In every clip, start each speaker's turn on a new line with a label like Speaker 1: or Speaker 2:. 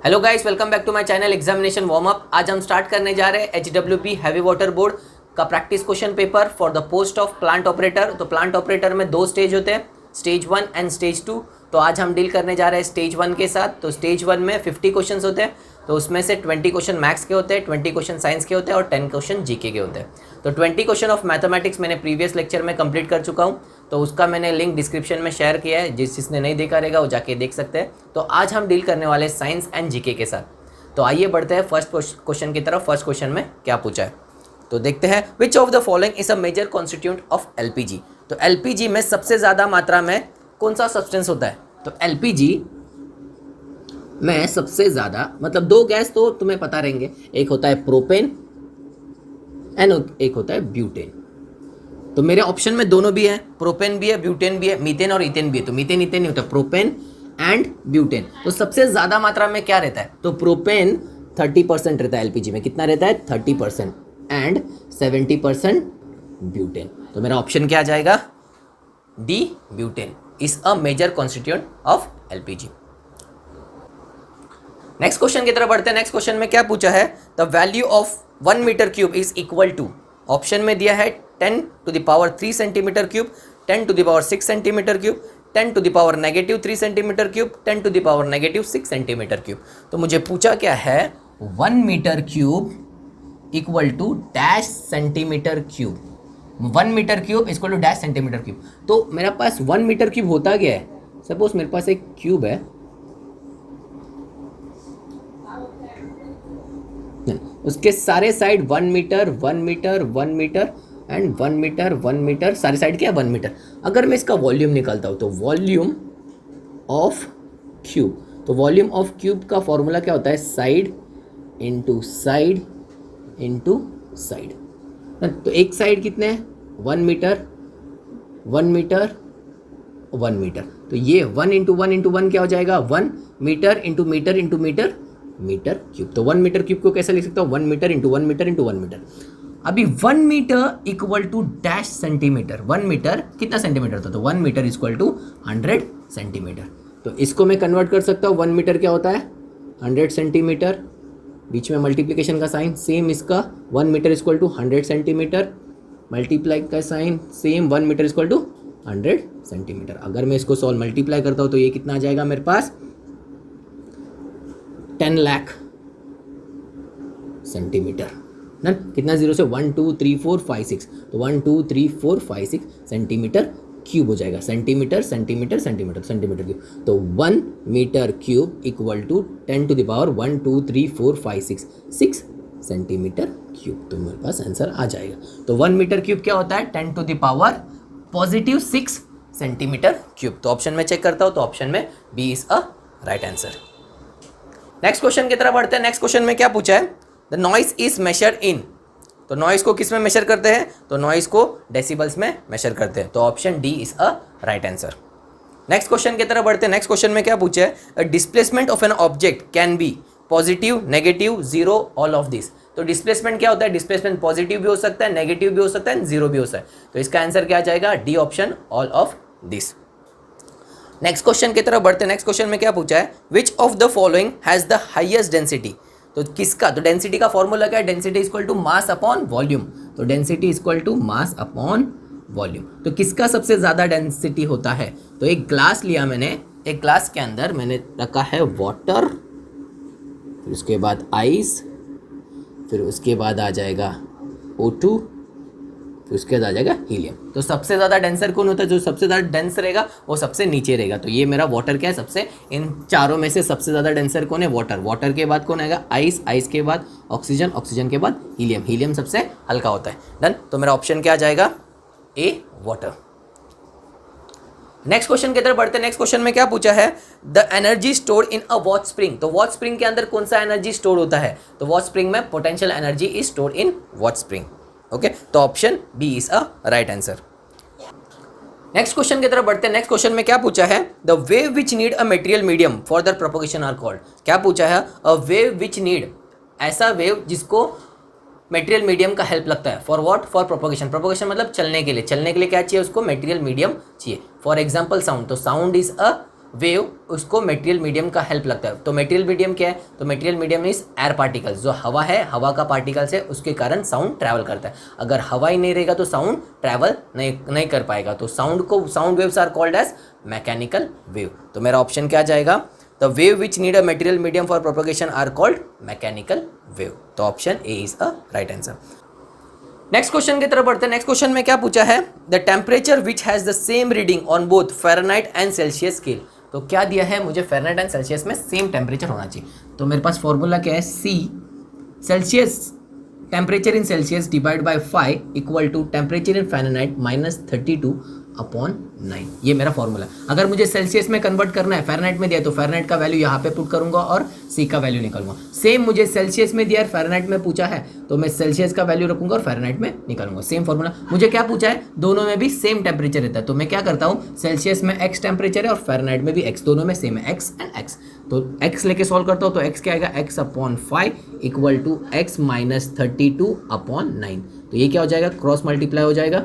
Speaker 1: Hello guys, welcome back to my channel examination warm up. आज हम start करने जा रहे हैं HWP हैवी वाटर बोर्ड का practice question paper for the post of plant operator. तो प्लांट ऑपरेटर में दो स्टेज होते हैं, स्टेज 1 एंड स्टेज 2। तो आज हम डील करने जा रहे हैं स्टेज 1 के साथ। तो स्टेज 1 में 50 क्वेश्चन होते हैं, तो उसमें से 20 क्वेश्चन मैथ्स के होते हैं, 20 क्वेश्चन साइंस के होते हैं और 10 क्वेश्चन जीके के होते हैं। तो 20 क्वेश्चन ऑफ मैथमेटिक्स मैंने प्रीवियस लेक्चर में कंप्लीट कर चुका हूँ, तो उसका मैंने लिंक डिस्क्रिप्शन में शेयर किया है। जिसने नहीं देखा रहेगा वो जाके देख सकते हैं। तो आज हम डील करने वाले साइंस एंड जीके के साथ। तो आइए बढ़ते हैं फर्स्ट क्वेश्चन की तरफ। फर्स्ट क्वेश्चन में क्या पूछा है तो देखते हैं। Which of the following is a major constituent of LPG. तो एलपीजी में सबसे ज़्यादा मात्रा में कौन सा सब्सटेंस होता है? तो एलपीजी में सबसे ज़्यादा मतलब दो गैस तो तुम्हें पता रहेंगे, एक होता है प्रोपेन एंड एक होता है ब्यूटेन। तो मेरे ऑप्शन में दोनों भी है, प्रोपेन भी है, ब्यूटेन भी है, मीथेन और इथेन भी है। तो मीथेन इथेन नहीं होता, प्रोपेन एंड ब्यूटेन। तो सबसे ज्यादा मात्रा में क्या रहता है? तो प्रोपेन 30% रहता है एलपीजी में। कितना रहता है? 30% एंड 70% ब्यूटेन। तो मेरा ऑप्शन क्या आ जाएगा? D, butane is a major constituent of LPG. Next question की तरफ बढ़ते हैं। नेक्स्ट क्वेश्चन में क्या पूछा है? The value of 1 metre cube is equal to, option में दिया है 10 to the power 3 centimetre cube, 10 to the power 6 centimetre cube, 10 to the power -3 centimetre cube, 10 to the power -6 centimetre cube. तो मुझे पूछा क्या है? 1 metre cube equal to dash centimetre cube. 1 metre cube equal to dash centimetre cube. तो मेरे पास 1 metre cube होता क्या है? सपोज मेरे पास एक क्यूब है, उसके सारे side 1 metre 1 metre 1 metre and 1 metre 1 metre, सारी साइड क्या है? 1 मीटर। अगर मैं इसका वॉल्यूम निकालता हूँ तो वॉल्यूम ऑफ क्यूब, तो वॉल्यूम ऑफ क्यूब का फॉर्मूला क्या होता है? Side into side into side. तो एक साइड कितने हैं? 1 मीटर 1 मीटर 1 मीटर। तो ये 1 इंटू 1 इंटू 1 क्या हो जाएगा? 1 metre into metre into metre metre cube. तो 1 मीटर क्यूब को कैसे लिख सकता हूँ? 1 metre into 1 metre into 1 metre. अभी 1 metre equal to dash centimetre. 1 metre कितना सेंटीमीटर था? तो 1 मीटर इक्वल टू 100 सेंटीमीटर। तो इसको मैं कन्वर्ट कर सकता हूँ। 1 मीटर क्या होता है? 100 सेंटीमीटर, बीच में मल्टीप्लिकेशन का साइन सेम इसका। 1 metre equal to 100 centimetre, multiply का sign same, 1 metre equal to 100 centimetre. अगर मैं इसको सॉल्व मल्टीप्लाई करता हूँ तो ये कितना आ जाएगा मेरे पास? 10 लाख सेंटीमीटर ना। कितना जीरो से? 1 2 3 4 5 6। तो 1 2 3 4 5 6 सेंटीमीटर क्यूब हो जाएगा। Centimetre centimetre centimetre centimetre cube. तो 1 metre cube equal to 10 to the power 1 2 3 4 5 6 centimetre cube. तो मेरे पास आंसर आ जाएगा। तो 1 मीटर क्यूब क्या होता है? 10 to the power +6 centimetre cube. तो ऑप्शन में चेक करता हूँ, तो ऑप्शन में B is a right answer. Next question की तरफ बढ़ते हैं। नेक्स्ट क्वेश्चन में क्या पूछा है? The noise is measured in. तो नॉइस को किस में मेजर करते हैं? तो नॉइस को डेसिबल्स में मेजर करते हैं। तो option D is a right answer. Next question की तरफ बढ़ते हैं। नेक्स्ट क्वेश्चन में क्या पूछा है? A displacement of an object can be positive, negative, zero, all of this. तो डिस्प्लेसमेंट क्या होता है? डिस्प्लेसमेंट पॉजिटिव भी हो सकता है, नेगेटिव भी हो सकता है, जीरो भी हो सकता है। तो इसका आंसर क्या आ जाएगा? D option, all of this. Next question की तरफ बढ़ते हैं। नेक्स्ट क्वेश्चन में क्या पूछा है? Which of the following has the highest density. तो किसका? तो डेंसिटी का फॉर्मूला क्या है? Density equal to mass upon volume. तो density equal to mass upon volume. तो किसका सबसे ज्यादा डेंसिटी होता है? तो एक ग्लास लिया मैंने, एक ग्लास के अंदर मैंने रखा है वाटर, फिर उसके बाद आइस, फिर उसके बाद आ जाएगा O2, फिर उसके बाद आ जाएगा हीलियम। तो सबसे ज़्यादा डेंसर कौन होता है? जो सबसे ज़्यादा डेंस रहेगा वो सबसे नीचे रहेगा। तो ये मेरा वाटर क्या है? सबसे, इन चारों में से सबसे ज़्यादा डेंसर कौन है? वाटर। वाटर के बाद कौन आएगा? आइस। आइस के बाद ऑक्सीजन। ऑक्सीजन के बाद हीलियम। हीलियम सबसे हल्का होता है। डन। तो मेरा ऑप्शन क्या आ जाएगा? ए, वाटर। नेक्स्ट क्वेश्चन की तरफ बढ़ते हैं। नेक्स्ट क्वेश्चन में क्या पूछा है? The energy stored in a watch spring. तो वॉच स्प्रिंग के अंदर कौन सा एनर्जी स्टोर होता है? तो वॉच स्प्रिंग में potential energy is stored in watch spring. Okay, तो option B is a right answer. Next question की तरफ बढ़ते हैं। नेक्स्ट क्वेश्चन में क्या पूछा है? The wave which need a material medium for the propagation are called. क्या पूछा है? अ वेव विच नीड, ऐसा वेव जिसको मटेरियल मीडियम का हेल्प लगता है। For what? For propagation. Propagation मतलब चलने के लिए। चलने के लिए क्या चाहिए उसको? मटेरियल मीडियम चाहिए। For example sound. तो साउंड इज अ वेव उसको मेटेरियल मीडियम का हेल्प लगता है। तो मेटेरियल मीडियम क्या है? तो material medium is air particles, जो हवा है, हवा का पार्टिकल्स है, उसके कारण साउंड ट्रैवल करता है। अगर हवा ही नहीं रहेगा तो साउंड ट्रैवल नहीं कर पाएगा। तो sound waves are called as mechanical wave. तो मेरा ऑप्शन क्या जाएगा? The wave which need a material medium for propagation are called mechanical wave. तो option A is a right answer. Next question की तरफ बढ़ते हैं। नेक्स्ट क्वेश्चन में क्या पूछा है? The temperature which has the same reading on both Fahrenheit and Celsius scale. तो क्या दिया है? मुझे फ़ारेनहाइट एंड सेल्सियस में सेम टेम्परेचर होना चाहिए। तो मेरे पास फॉर्मूला क्या है? C Celsius temperature in Celsius divide by 5 equal to temperature in Fahrenheit -32/9। ये मेरा फॉर्मूला। अगर मुझे सेल्सियस में कन्वर्ट करना है, फ़ारेनहाइट में दिया तो फ़ारेनहाइट का वैल्यू यहाँ पे पुट करूंगा और सी का वैल्यू निकालूंगा। सेम मुझे सेल्सियस में दिया है, फ़ारेनहाइट में पूछा है, तो मैं सेल्सियस का वैल्यू रखूंगा और फ़ारेनहाइट में निकालूंगा। Same formula. मुझे क्या पूछा है? दोनों में भी सेम टेम्परेचर रहता है। तो मैं क्या करता हूँ, सेल्सियस में एक्स टेम्परेचर है और फ़ारेनहाइट में भी एक्स, दोनों में सेम है, एक्स एंड एक्स। तो एक्स लेके सॉल्व करता हूँ तो एक्स क्या आएगा? x/5 equal to x -32/9। तो ये क्या हो जाएगा? क्रॉस मल्टीप्लाई हो जाएगा।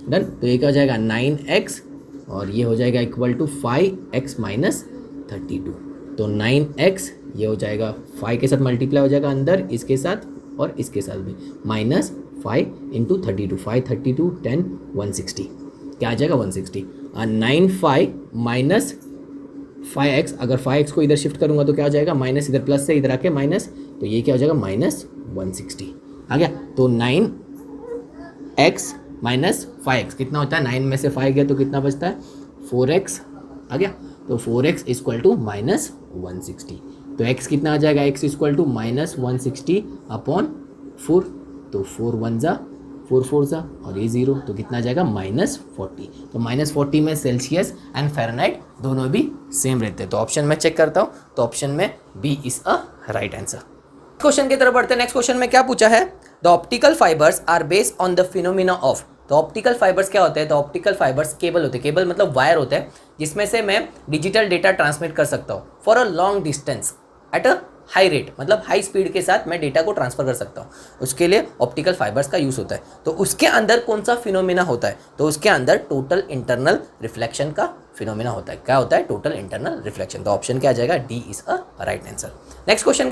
Speaker 1: डन। तो ये क्या हो जाएगा? 9x और ये हो जाएगा इक्वल टू 5x -32। तो 9x ये हो जाएगा 5 के साथ मल्टीप्लाई हो जाएगा अंदर, इसके साथ और इसके साथ भी, -5 × 32, 5 32 10 160। क्या आ जाएगा? 160। और 9/5 माइनस 5x, अगर 5x को इधर शिफ्ट करूंगा तो क्या हो जाएगा? माइनस, इधर प्लस से इधर आके माइनस, तो ये क्या हो जाएगा? -160 आ गया। तो 9x -5x कितना होता है? 9 में से 5 गया तो कितना बचता है? 4x आ गया। तो 4x इक्वल टू -160। तो x कितना आ जाएगा? x equal to -160/4। तो 4 1 जा 4 4 जा और ये 0, तो कितना आ जाएगा? -40। तो -40 में सेल्सियस एंड फ़ारेनहाइट दोनों भी सेम रहते हैं। तो ऑप्शन में चेक करता हूँ, तो ऑप्शन में B is a right answer. Question की तरफ बढ़ते हैं। नेक्स्ट क्वेश्चन में क्या पूछा है? The optical fibres are based on the phenomena of. तो ऑप्टिकल फाइबर्स क्या होते हैं? तो ऑप्टिकल फाइबर्स केबल होते हैं। केबल मतलब वायर होता है जिसमें से मैं डिजिटल डेटा ट्रांसमिट कर सकता हूँ for a long distance at a high rate, मतलब हाई स्पीड के साथ मैं डेटा को ट्रांसफर कर सकता हूँ। उसके लिए ऑप्टिकल फाइबर्स का यूज़ होता है। तो उसके अंदर कौन सा फिनोमिना होता है? तो उसके अंदर टोटल इंटरनल रिफ्लेक्शन का फिनोमिना होता है। क्या होता है? Total internal reflection. तो ऑप्शन क्या आ जाएगा? D is a right answer. Next question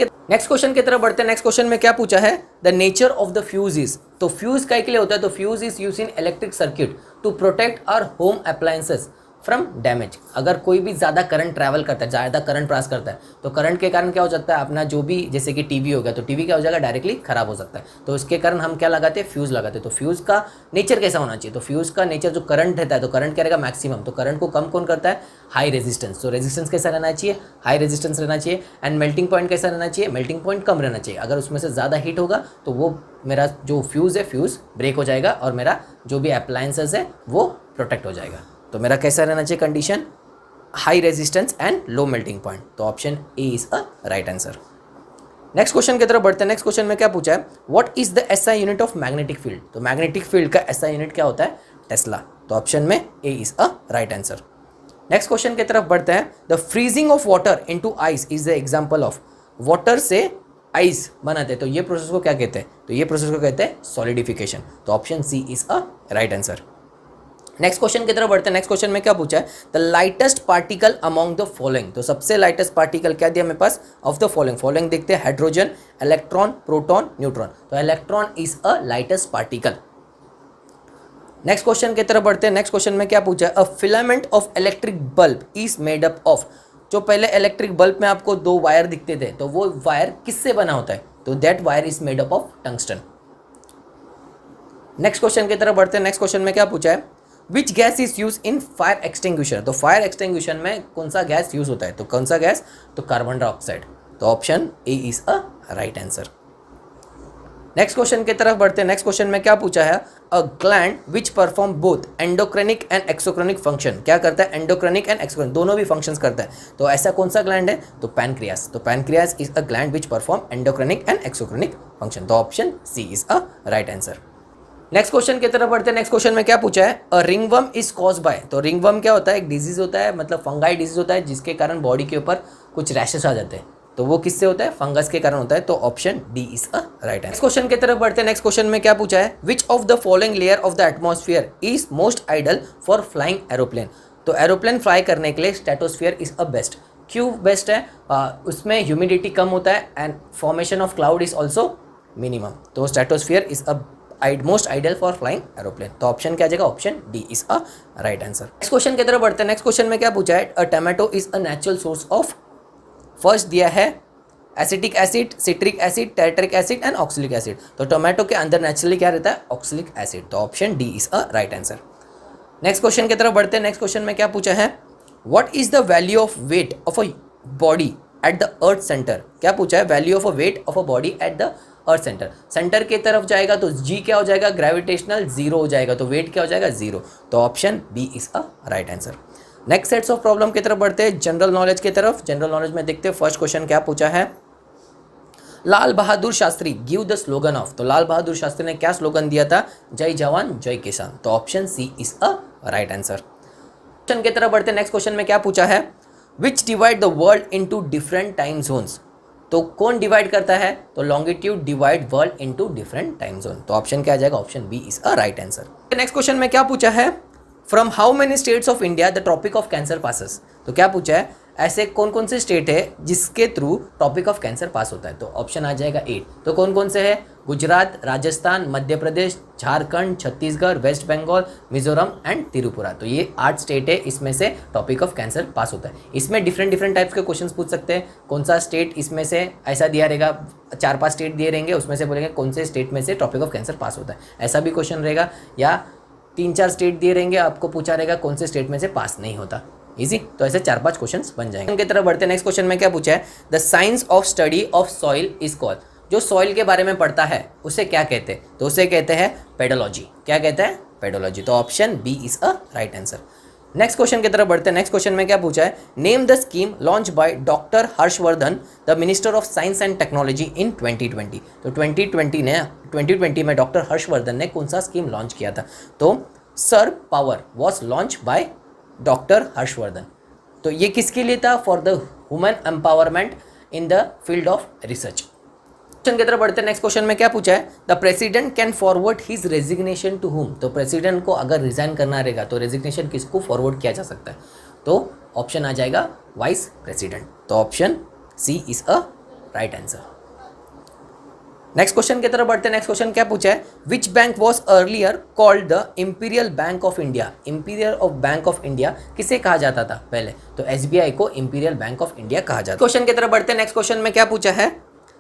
Speaker 1: की तरफ बढ़ते हैं। नेक्स्ट क्वेश्चन में क्या पूछा है? The nature of the fuse is. तो फ्यूज काय के लिए होता है? तो fuse is use in electric circuit to protect our home appliances from damage. अगर कोई भी ज़्यादा करंट ट्रैवल करता है, ज़्यादा करंट पास करता है, तो करंट के कारण क्या हो सकता है? अपना जो भी, जैसे कि टीवी हो गया, तो टीवी क्या हो जाएगा? डायरेक्टली खराब हो सकता है। तो इसके कारण हम क्या लगाते हैं? फ्यूज़ लगाते हैं। तो फ्यूज़ का नेचर कैसा होना चाहिए? तो फ्यूज़ का नेचर जो करंट रहता है, तो करंट क्या रहेगा? मैक्सिमम। तो करंट को कम कौन करता है? High resistance. तो रेजिस्टेंस कैसा रहना चाहिए? हाई रेजिस्टेंस रहना चाहिए। एंड मेल्टिंग पॉइंट कैसा रहना चाहिए? मेल्टिंग पॉइंट कम रहना चाहिए। अगर उसमें से ज़्यादा हीट होगा तो वो मेरा जो फ्यूज़ है, फ्यूज़ ब्रेक हो जाएगा और मेरा जो भी अप्लायंसेस है वो प्रोटेक्ट हो जाएगा। तो मेरा कैसा रहना चाहिए condition? High resistance and low melting point. तो option A is a right answer. Next question की तरफ बढ़ते हैं। नेक्स्ट क्वेश्चन में क्या पूछा है? What is the SI unit of magnetic field. तो मैग्नेटिक फील्ड का एसआई यूनिट क्या होता है? टेस्ला। तो ऑप्शन में A is a right answer. Next question की तरफ बढ़ते हैं। The freezing of water into ice is the example of. Water से आइस बनाते हैं, तो ये प्रोसेस को क्या कहते हैं? तो ये प्रोसेस को कहते हैं सॉलिडिफिकेशन। तो option C is a right answer. Next question की तरफ बढ़ते हैं। नेक्स्ट क्वेश्चन में क्या पूछा है? The lightest particle among the following. तो सबसे लाइटेस्ट पार्टिकल क्या दिया मेरे पास? ऑफ द फॉलोइंग देखते हैं, हाइड्रोजन, इलेक्ट्रॉन, प्रोटॉन, न्यूट्रॉन। तो electron is a lightest particle. Next question की तरफ बढ़ते हैं। नेक्स्ट क्वेश्चन में क्या पूछा है? अ filament of electric bulb is made up of. जो पहले इलेक्ट्रिक बल्ब में आपको 2 वायर दिखते थे, तो वो वायर किससे बना होता है? तो that wire is made up of tungsten. Next question की तरफ बढ़ते हैं। नेक्स्ट क्वेश्चन में क्या पूछा है? Which gas is use in fire extinguisher. तो फायर एक्सटिंग्विशर में कौन सा गैस यूज होता है? तो कौन सा गैस? तो कार्बन डाइऑक्साइड। तो option A is a right answer. Next question की तरफ बढ़ते हैं। नेक्स्ट क्वेश्चन में क्या पूछा है? A gland which perform both endocrinic and exocrinic function. क्या करता है? एंडोक्राइनिक एंड एक्सोक्राइनिक दोनों भी फंक्शंस करता है। तो ऐसा कौन सा ग्लैंड है? तो पैनक्रियास। तो pancreas is a gland which perform endocrinic and exocrinic function. तो option C is a right answer. Next question की तरफ बढ़ते हैं। नेक्स्ट क्वेश्चन में क्या पूछा है? अ रिंगवर्म इज कॉज बाय। तो रिंगवर्म क्या होता है? एक डिजीज होता है, मतलब फंगाई डिजीज होता है, जिसके कारण बॉडी के ऊपर कुछ रैशेस आ जाते हैं। तो वो किससे होता है? फंगस के कारण होता है। तो option D is a right answer. Next question की तरफ बढ़ते हैं। नेक्स्ट क्वेश्चन में क्या पूछा है? Which of the following layer of the atmosphere is most ideal for flying aeroplane. तो एरोप्लेन फ्लाई करने के लिए स्ट्रेटोस्फियर इज़ अ बेस्ट। क्यों बेस्ट है? उसमें ह्यूमिडिटी कम होता है and formation of cloud is also minimum. तो stratosphere is a most ideal for flying aeroplane. तो ऑप्शन क्या आ जाएगा? Option D is a right answer. Next question की तरफ बढ़ते हैं। नेक्स्ट क्वेश्चन में क्या पूछा है? अ tomato is a natural source of, first दिया है acetic acid, citric acid, टैट्रिक acid and ऑक्सिलिक acid. तो टोमेटो के अंदर नेचुरली क्या रहता है? ऑक्सिलिक एसिड। तो option D is a right answer. Next question की तरफ बढ़ते हैं। नेक्स्ट क्वेश्चन में क्या पूछा है? What is the value of weight of a body at the earth centre? क्या पूछा है? Value of a weight of a body at the earth centre. Centre की तरफ जाएगा तो जी क्या हो जाएगा? ग्रेविटेशनल जीरो हो जाएगा, तो वेट क्या हो जाएगा? जीरो। तो option B is a right answer. Next sets of problem की तरफ बढ़ते हैं, जनरल नॉलेज की तरफ। जनरल नॉलेज में देखते हैं फर्स्ट क्वेश्चन क्या पूछा है? Lal Bahadur Shastri give the slogan of. तो लाल बहादुर शास्त्री ने क्या स्लोगन दिया था? जय जवान जय किसान। तो option C is a right answer. Question की तरफ बढ़ते हैं। नेक्स्ट क्वेश्चन में क्या पूछा है? Which divide the world into different time zones. तो कौन डिवाइड करता है? तो longitude divide world into different time zone. तो ऑप्शन क्या आ जाएगा? Option B is a right answer. Next question में क्या पूछा है? From how many states of India the topic of cancer passes. तो क्या पूछा है? ऐसे कौन कौन से स्टेट है जिसके थ्रू टॉपिक ऑफ कैंसर पास होता है? तो ऑप्शन आ जाएगा 8। तो कौन कौन से है? Gujarat, Rajasthan, Madhya Pradesh, Jharkhand, Chhattisgarh, waste Bengal, Mizoram and Tripura. तो ये 8 स्टेट है, इसमें से टॉपिक ऑफ कैंसर पास होता है। इसमें डिफरेंट टाइप्स के क्वेश्चंस पूछ सकते हैं। कौन सा स्टेट इसमें से ऐसा दिया रहेगा, 4-5 स्टेट दिए रहेंगे, उसमें से बोलेंगे कौन से स्टेट में से टॉपिक ऑफ कैंसर पास होता है, ऐसा भी क्वेश्चन रहेगा। या 3-4 स्टेट दिए रहेंगे, आपको पूछा रहेगा कौन से स्टेट में से पास नहीं होता। इजी। तो ऐसे 4-5 क्वेश्चंस बन जाएंगे। उनकी तरफ बढ़ते हैं। नेक्स्ट क्वेश्चन में क्या पूछा है? The science of study of soil is called. जो सॉइल के बारे में पढ़ता है उसे क्या कहते हैं? तो उसे कहते हैं पेडोलॉजी। क्या कहते हैं? पेडोलॉजी। तो option B is a right answer. Next question की तरफ बढ़ते हैं। नेक्स्ट क्वेश्चन में क्या पूछा है? Name the scheme launch by doctor Harshvardhan the minister of science and technology in 2020। तो 2020 में डॉक्टर हर्षवर्धन ने कौन सा स्कीम लॉन्च किया था? तो sir power was launch by doctor Harshvardhan. तो ये किसके लिए था? For the women empowerment in the field of research. Question की तरफ बढ़ते हैं। नेक्स्ट क्वेश्चन में क्या पूछा है? The president can forward his resignation to whom. तो प्रेसिडेंट को अगर रिजाइन करना रहेगा तो रेजिग्नेशन किसको फॉरवर्ड किया जा सकता है? तो ऑप्शन आ जाएगा वाइस प्रेसिडेंट। तो option C is a right answer. Next question की तरफ बढ़ते हैं। नेक्स्ट क्वेश्चन क्या पूछा है? Which bank was earlier called the imperial bank of India. Imperial of bank of India किसे कहा जाता था पहले? तो एसबीआई को इंपीरियल बैंक ऑफ इंडिया कहा जाता है। क्वेश्चन की तरफ बढ़ते हैं। नेक्स्ट क्वेश्चन में क्या पूछा है?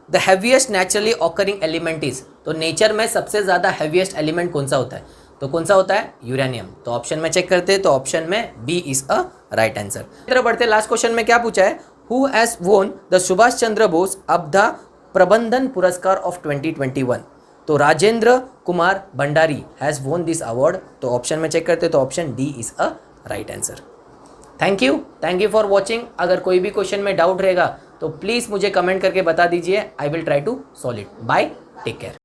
Speaker 1: The heaviest naturally occurring element is. तो नेचर में सबसे ज्यादा हैवीएस्ट एलिमेंट कौन सा होता है? तो कौन सा होता है? यूरेनियम। तो ऑप्शन में चेक करते हैं, तो ऑप्शन में B is a right answer. तरफ बढ़ते हैं। लास्ट क्वेश्चन में क्या पूछा है? Who has won the Subhash Chandra Bose अब्दा प्रबंधन पुरस्कार ऑफ 2021। तो Rajendra Kumar Bhandari has won this award. तो ऑप्शन में चेक करते हैं, तो option D is a right answer. Thank you for watching. अगर कोई भी क्वेश्चन में डाउट रहेगा तो प्लीज़ मुझे कमेंट करके बता दीजिए। I will try to solve it. Bye, take care.